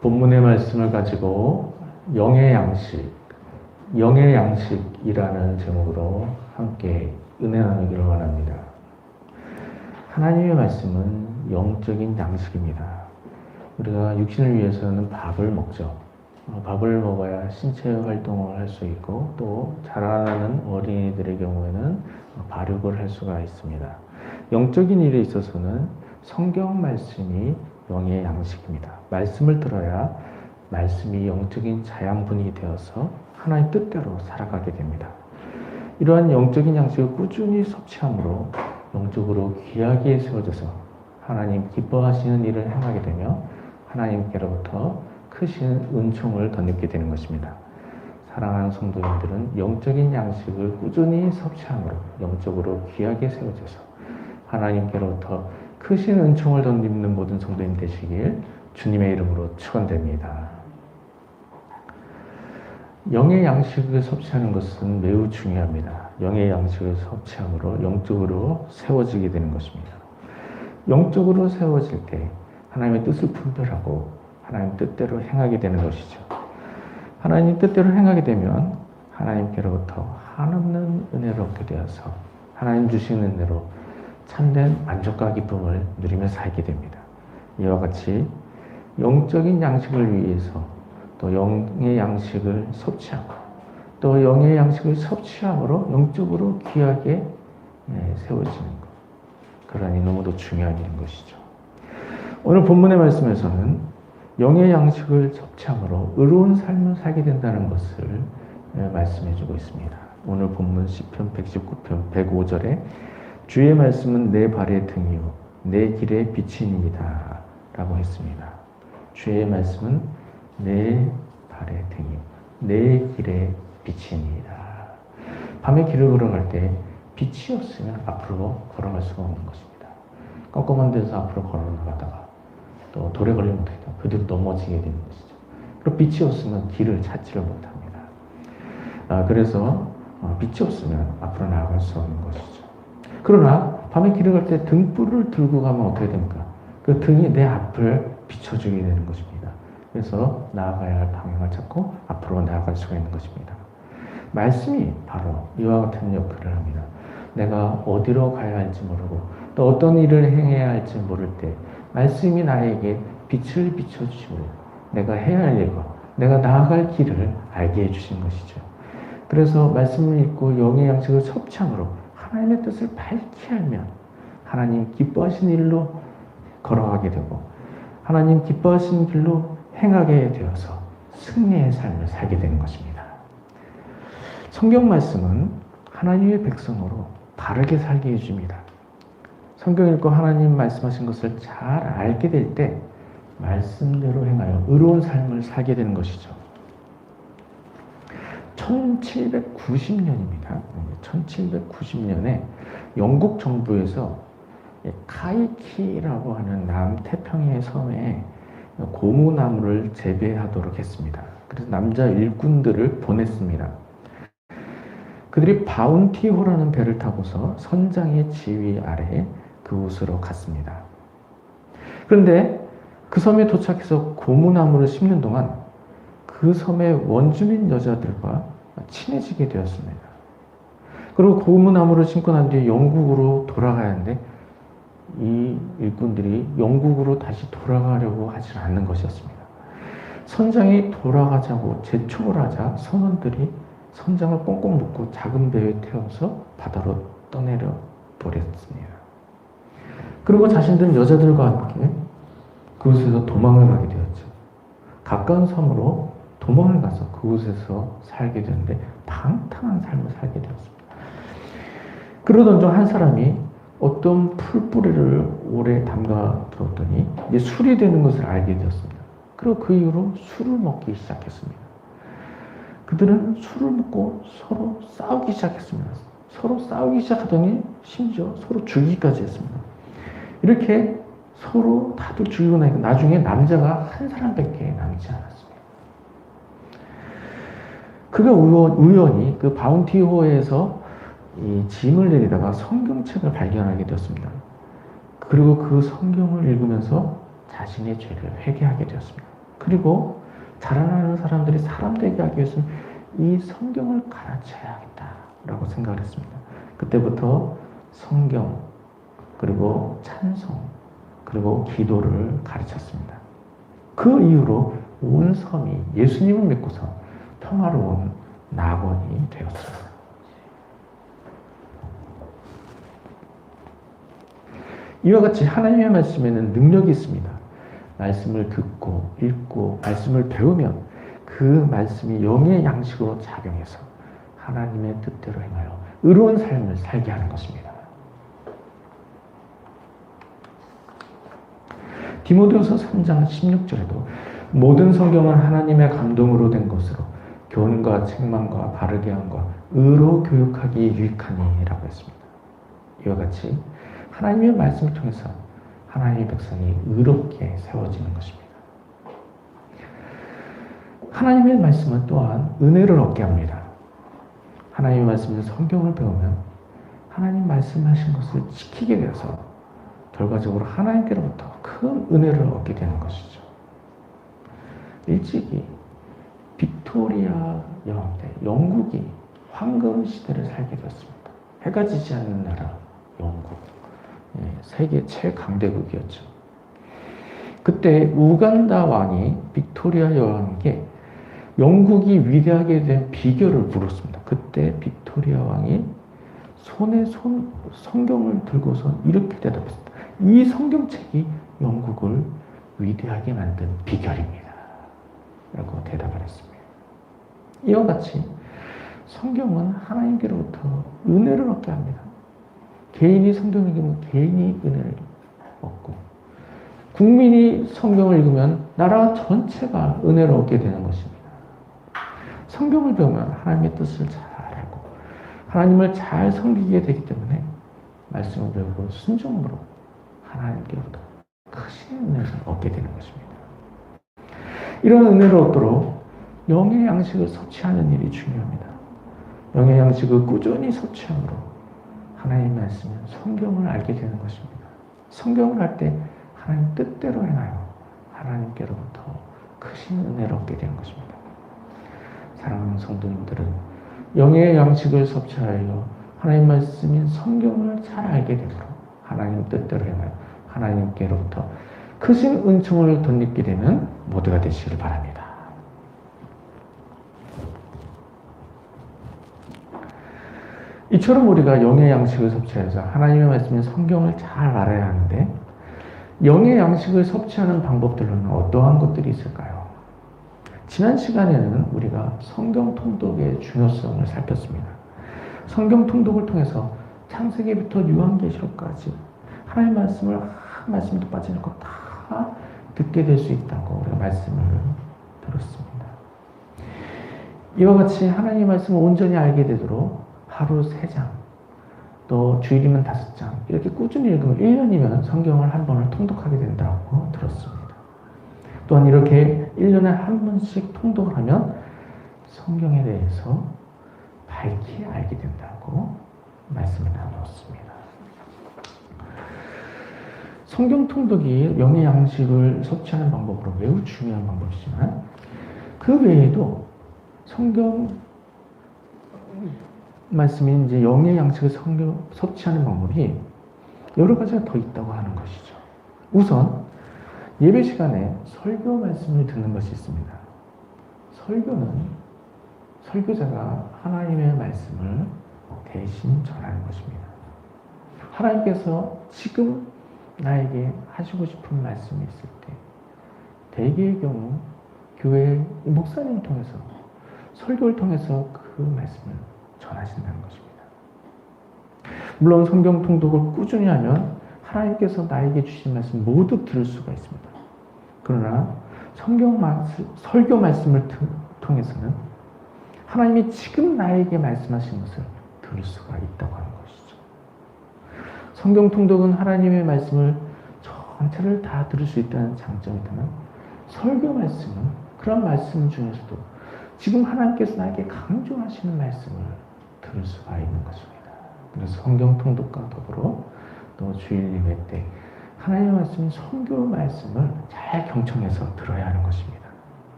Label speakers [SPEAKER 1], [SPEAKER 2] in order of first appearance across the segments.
[SPEAKER 1] 본문의 말씀을 가지고 영의 양식, 영의 양식이라는 제목으로 함께 은혜 나누기를 원합니다. 하나님의 말씀은 영적인 양식입니다. 우리가 육신을 위해서는 밥을 먹죠. 밥을 먹어야 신체 활동을 할 수 있고 또 자라나는 어린이들의 경우에는 발육을 할 수가 있습니다. 영적인 일에 있어서는 성경 말씀이 영의 양식입니다. 말씀을 들어야 말씀이 영적인 자양분이 되어서 하나님 뜻대로 살아가게 됩니다. 이러한 영적인 양식을 꾸준히 섭취함으로 영적으로 귀하게 세워져서 하나님 기뻐하시는 일을 행하게 되며 하나님께로부터 크신 은총을 덧입게 되는 것입니다. 사랑하는 성도님들은 영적인 양식을 꾸준히 섭취함으로 영적으로 귀하게 세워져서 하나님께로부터 크신 은총을 덧입는 모든 성도님 되시길 주님의 이름으로 축원됩니다. 영의 양식을 섭취하는 것은 매우 중요합니다. 영의 양식을 섭취함으로 영적으로 세워지게 되는 것입니다. 영적으로 세워질 때 하나님의 뜻을 분별하고 하나님 뜻대로 행하게 되는 것이죠. 하나님 뜻대로 행하게 되면 하나님께로부터 한없는 은혜를 얻게 되어서 하나님 주신 은혜로 참된 만족과 기쁨을 누리며 살게 됩니다. 이와 같이 영적인 양식을 위해서 또 영의 양식을 섭취하고 또 영의 양식을 섭취함으로 영적으로 귀하게 세워지는 것. 그러니 너무도 중요한 일인 것이죠. 오늘 본문의 말씀에서는 영의 양식을 섭취함으로 의로운 삶을 살게 된다는 것을 말씀해 주고 있습니다. 오늘 본문 시편 119편 105절에 주의 말씀은 내 발의 등이요 내 길의 빛이니이다 라고 했습니다. 주의 말씀은 내 발의 등이요 내 길의 빛이니이다. 밤에 길을 걸어갈 때 빛이 없으면 앞으로 걸어갈 수가 없는 것입니다. 껌껌한 데서 앞으로 걸어나가다가 또 돌에 걸리면 어떻게 돼요? 그대로 넘어지게 되는 것이죠. 그리고 빛이 없으면 길을 찾지를 못합니다. 그래서 빛이 없으면 앞으로 나아갈 수 없는 것이죠. 그러나 밤에 길을 갈 때 등불을 들고 가면 어떻게 됩니까? 그 등이 내 앞을 비춰주게 되는 것입니다. 그래서 나아가야 할 방향을 찾고 앞으로 나아갈 수가 있는 것입니다. 말씀이 바로 이와 같은 역할을 합니다. 내가 어디로 가야 할지 모르고 또 어떤 일을 행해야 할지 모를 때 말씀이 나에게 빛을 비춰주시고 내가 해야 할 일과 내가 나아갈 길을 알게 해주신 것이죠. 그래서 말씀을 읽고 영의 양식을 섭취함으로 하나님의 뜻을 밝게 알면 하나님 기뻐하신 일로 걸어가게 되고 하나님 기뻐하신 길로 행하게 되어서 승리의 삶을 살게 되는 것입니다. 성경 말씀은 하나님의 백성으로 바르게 살게 해줍니다. 성경 읽고 하나님 말씀하신 것을 잘 알게 될 때 말씀대로 행하여 의로운 삶을 살게 되는 것이죠. 1790년입니다. 1790년에 영국 정부에서 카이키라고 하는 남태평양 섬에 고무나무를 재배하도록 했습니다. 그래서 남자 일꾼들을 보냈습니다. 그들이 바운티호라는 배를 타고서 선장의 지휘 아래에 그곳으로 갔습니다. 그런데 그 섬에 도착해서 고무나무를 심는 동안 그 섬의 원주민 여자들과 친해지게 되었습니다. 그리고 고무나무를 심고 난 뒤에 영국으로 돌아가야 하는데 이 일꾼들이 영국으로 다시 돌아가려고 하지 않는 것이었습니다. 선장이 돌아가자고 재촉을 하자 선원들이 선장을 꽁꽁 묶고 작은 배에 태워서 바다로 떠내려 버렸습니다. 그리고 자신들은 여자들과 함께 그곳에서 도망을 가게 되었죠. 가까운 섬으로 도망을 가서 그곳에서 살게 되는데 방탕한 삶을 살게 되었습니다. 그러던 중 한 사람이 어떤 풀뿌리를 오래 담가 두었더니 이제 술이 되는 것을 알게 되었습니다. 그리고 그 이후로 술을 먹기 시작했습니다. 그들은 술을 먹고 서로 싸우기 시작했습니다. 서로 싸우기 시작하더니 심지어 서로 죽이기까지 했습니다. 이렇게 서로 다들 죽이고 나니까 나중에 남자가 한 사람밖에 남지 않았습니다. 그가 우연히 그 바운티호에서 이 짐을 내리다가 성경책을 발견하게 되었습니다. 그리고 그 성경을 읽으면서 자신의 죄를 회개하게 되었습니다. 그리고 자라나는 사람들이 사람 되게 하기 위해서는 이 성경을 가르쳐야겠다라고 생각을 했습니다. 그때부터 성경, 그리고 찬송, 그리고 기도를 가르쳤습니다. 그 이후로 온 섬이 예수님을 믿고서 평화로운 낙원이 되었습니다. 이와 같이 하나님의 말씀에는 능력이 있습니다. 말씀을 듣고 읽고 말씀을 배우면 그 말씀이 영의 양식으로 작용해서 하나님의 뜻대로 행하여 의로운 삶을 살게 하는 것입니다. 디모데후서 3장 16절에도 모든 성경은 하나님의 감동으로 된 것으로 교훈과 책망과 바르게 함과 의로 교육하기 유익하니 라고 했습니다. 이와 같이 하나님의 말씀을 통해서 하나님의 백성이 의롭게 세워지는 것입니다. 하나님의 말씀은 또한 은혜를 얻게 합니다. 하나님의 말씀에서 성경을 배우면 하나님 말씀하신 것을 지키게 되어서 결과적으로 하나님께로부터 큰 은혜를 얻게 되는 것이죠. 일찍이 빅토리아 여왕 때 영국이 황금 시대를 살게 되었습니다. 해가 지지 않는 나라 영국, 세계 최강대국이었죠. 그때 우간다 왕이 빅토리아 여왕에게 영국이 위대하게 된 비결을 물었습니다. 그때 빅토리아 왕이 손에 성경을 들고서 이렇게 대답했습니다. 이 성경책이 영국을 위대하게 만든 비결입니다. 라고 대답을 했습니다. 이와 같이 성경은 하나님께로부터 은혜를 얻게 합니다. 개인이 성경을 읽으면 개인이 은혜를 얻고, 국민이 성경을 읽으면 나라 전체가 은혜를 얻게 되는 것입니다. 성경을 배우면 하나님의 뜻을 잘 알고 하나님을 잘 섬기게 되기 때문에 말씀을 배우고 순종으로 하나님께로부터 크신 은혜를 얻게 되는 것입니다. 이런 은혜를 얻도록 영의 양식을 섭취하는 일이 중요합니다. 영의 양식을 꾸준히 섭취함으로 하나님의 말씀은 성경을 알게 되는 것입니다. 성경을 할 때 하나님 뜻대로 행하여 하나님께로부터 크신 은혜를 얻게 되는 것입니다. 사랑하는 성도님들은 영의 양식을 섭취하여 하나님 말씀인 성경을 잘 알게 되므로 하나님 뜻대로 행하여 하나님께로부터 크신 은총을 덧입게 되는 모두가 되시길 바랍니다. 이처럼 우리가 영의 양식을 섭취해서 하나님의 말씀인 성경을 잘 알아야 하는데, 영의 양식을 섭취하는 방법들로는 어떠한 것들이 있을까요? 지난 시간에는 우리가 성경 통독의 중요성을 살폈습니다. 성경 통독을 통해서 창세기부터 요한계시록까지 하나님의 말씀을 한 말씀도 빠지지 다 듣게 될 수 있다고 우리가 말씀을 들었습니다. 이와 같이 하나님의 말씀을 온전히 알게 되도록 하루 3장, 또 주일이면 5장 이렇게 꾸준히 읽으면 1년이면 성경을 한 번을 통독하게 된다고 들었습니다. 또한 이렇게 1년에 한 번씩 통독을 하면 성경에 대해서 밝히 알게 된다고 말씀을 나누었습니다. 성경 통독이 영의 양식을 섭취하는 방법으로 매우 중요한 방법이지만, 그 외에도 성경 말씀인 이제 영의 양식을 섭취하는 방법이 여러 가지가 더 있다고 하는 것이죠. 우선 예배 시간에 설교 말씀을 듣는 것이 있습니다. 설교는 설교자가 하나님의 말씀을 대신 전하는 것입니다. 하나님께서 지금 나에게 하시고 싶은 말씀이 있을 때 대개의 경우 교회 목사님을 통해서 설교를 통해서 그 말씀을 전하신다는 것입니다. 물론 성경 통독을 꾸준히 하면 하나님께서 나에게 주신 말씀 모두 들을 수가 있습니다. 그러나 설교 말씀을 통해서는 하나님이 지금 나에게 말씀하신 것을 들을 수가 있다고 하는 것이죠. 성경 통독은 하나님의 말씀을 전체를 다 들을 수 있다는 장점이 있다면, 설교 말씀은 그런 말씀 중에서도 지금 하나님께서 나에게 강조하시는 말씀을 들을 수가 있는 것입니다. 그래서 성경 통독과 더불어 또 주일 예배 때 하나님의 말씀, 성교 말씀을 잘 경청해서 들어야 하는 것입니다.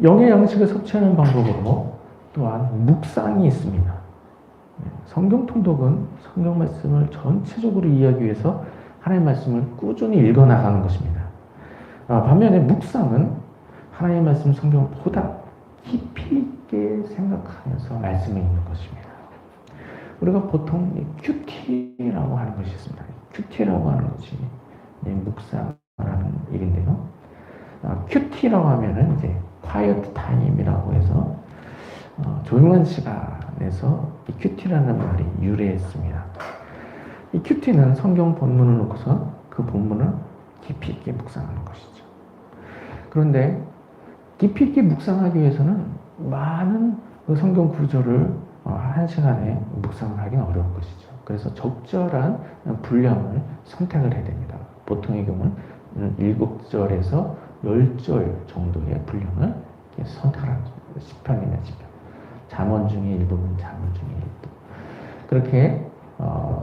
[SPEAKER 1] 영의 양식을 섭취하는 방법으로 또한 묵상이 있습니다. 성경 통독은 성경 말씀을 전체적으로 이해하기 위해서 하나님의 말씀을 꾸준히 읽어나가는 것입니다. 반면에 묵상은 하나님의 말씀 성경을 보다 깊이 있게 생각하면서 말씀을 읽는 것입니다. 우리가 보통 큐티라고 하는 것이 있습니다. 큐티라고 하는 것이 묵상이라는 일인데요. 큐티라고 하면은 이제 quiet time이라고 해서 조용한 시간에서 이 큐티라는 말이 유래했습니다. 이 큐티는 성경 본문을 놓고서 그 본문을 깊이 있게 묵상하는 것이죠. 그런데 깊이 있게 묵상하기 위해서는 많은 성경 구절을 한 시간에 묵상을 하기는 어려운 것이죠. 그래서 적절한 분량을 선택을 해야 됩니다. 보통의 경우는 7절에서 10절 정도의 분량을 선택하는 거죠. 10편이면 10편. 잠언 중에 일부분, 잠언 중에 일부. 그렇게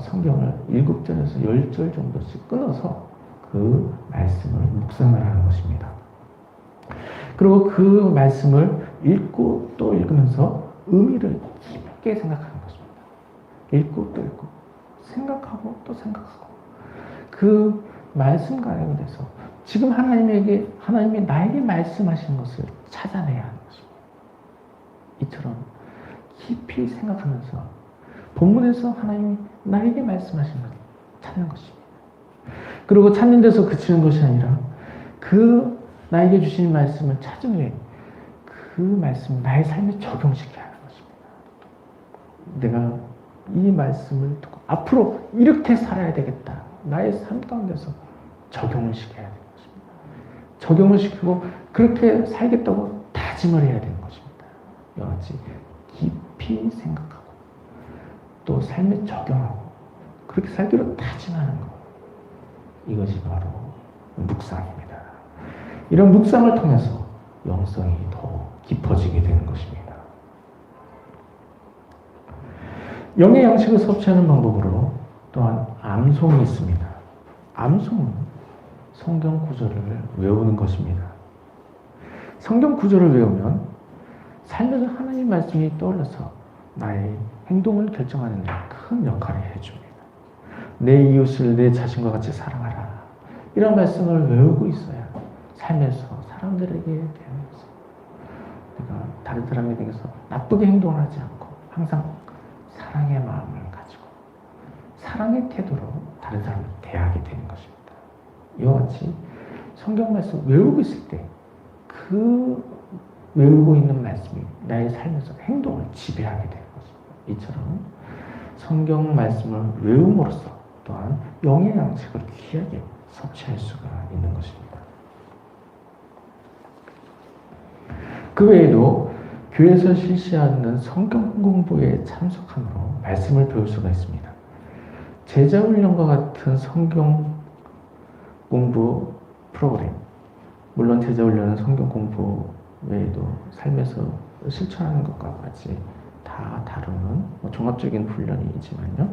[SPEAKER 1] 성경을 7절에서 10절 정도씩 끊어서 그 말씀을 묵상을 하는 것입니다. 그리고 그 말씀을 읽고 또 읽으면서 의미를 깊게 생각하는 것입니다. 읽고 또 읽고, 생각하고 또 생각하고, 그 말씀 가운데 대해서 지금 하나님이 나에게 말씀하신 것을 찾아내야 하는 것입니다. 이처럼 깊이 생각하면서 본문에서 하나님이 나에게 말씀하신 것을 찾는 것입니다. 그리고 찾는 데서 그치는 것이 아니라 그 나에게 주신 말씀을 찾은 후에 그 말씀을 나의 삶에 적용시켜야 하는 것입니다. 내가 이 말씀을 듣고 앞으로 이렇게 살아야 되겠다. 나의 삶 가운데서 적용을 시켜야 되는 것입니다. 적용을 시키고 그렇게 살겠다고 다짐을 해야 되는 것입니다. 이와 같이 깊이 생각하고 또 삶에 적용하고 그렇게 살기로 다짐하는 것. 이것이 바로 묵상입니다. 이런 묵상을 통해서 영성이 더 깊어지게 되는 것입니다. 영의 양식을 섭취하는 방법으로 또한 암송이 있습니다. 암송은 성경 구절을 외우는 것입니다. 성경 구절을 외우면 삶에서 하나님 말씀이 떠올라서 나의 행동을 결정하는 데 큰 역할을 해줍니다. 내 이웃을 내 자신과 같이 사랑하라. 이런 말씀을 외우고 있어야 삶에서 사람들에게 대해서 내가 다른 사람에 대해서 나쁘게 행동을 하지 않고 항상 사랑의 마음을 가지고 사랑의 태도로 다른 사람을 대하게 되는 것입니다. 이와 같이 성경 말씀 외우고 있을 때 그 외우고 있는 말씀이 나의 삶에서 행동을 지배하게 되는 것입니다. 이처럼 성경 말씀을 외움으로써 또한 영의 양식을 귀하게 섭취할 수가 있는 것입니다. 그 외에도 교회에서 실시하는 성경 공부에 참석함으로 말씀을 배울 수가 있습니다. 제자훈련과 같은 성경 공부 프로그램, 물론 제자훈련은 성경 공부 외에도 삶에서 실천하는 것과 같이 다 다루는 종합적인 훈련이지만요.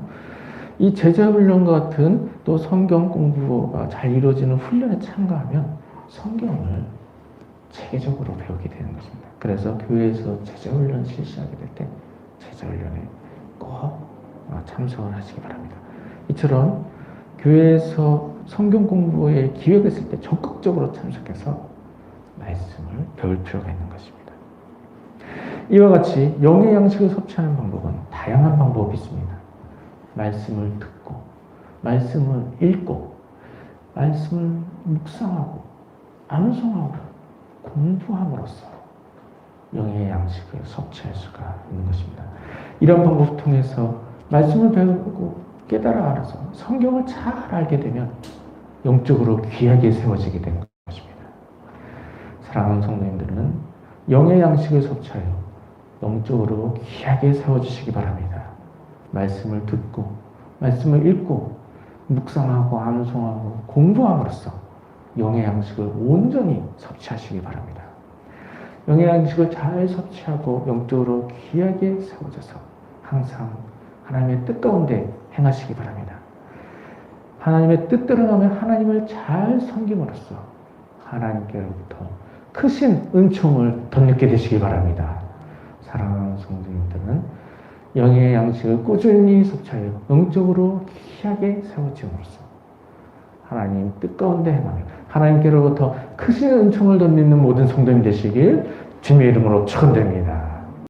[SPEAKER 1] 이 제자훈련과 같은 또 성경 공부가 잘 이루어지는 훈련에 참가하면 성경을 체계적으로 배우게 되는 것입니다. 그래서 교회에서 제자훈련 실시하게 될 때 제자훈련에 꼭 참석을 하시기 바랍니다. 이처럼 교회에서 성경 공부에 기회가 있을 때 적극적으로 참석해서 말씀을 배울 필요가 있는 것입니다. 이와 같이 영의 양식을 섭취하는 방법은 다양한 방법이 있습니다. 말씀을 듣고, 말씀을 읽고, 말씀을 묵상하고, 암송하고, 공부함으로써 영의 양식을 섭취할 수가 있는 것입니다. 이런 방법을 통해서 말씀을 배우고 깨달아 알아서 성경을 잘 알게 되면 영적으로 귀하게 세워지게 되는 것입니다. 사랑하는 성도님들은 영의 양식을 섭취하여 영적으로 귀하게 세워주시기 바랍니다. 말씀을 듣고 말씀을 읽고 묵상하고 암송하고 공부함으로써 영의 양식을 온전히 섭취하시기 바랍니다. 영의 양식을 잘 섭취하고 영적으로 귀하게 세워져서 항상 하나님의 뜻 가운데 행하시기 바랍니다. 하나님의 뜻대로 하면 하나님을 잘 섬김으로써 하나님께로부터 크신 은총을 덧입게 되시기 바랍니다. 사랑하는 성도님들은 영의 양식을 꾸준히 섭취하여 영적으로 귀하게 세워짐으로써 하나님 뜻 가운데 행하며 하나님께로부터 크신 은총을 덧입는 모든 성도님 되시길 주님의 이름으로 축원드립니다.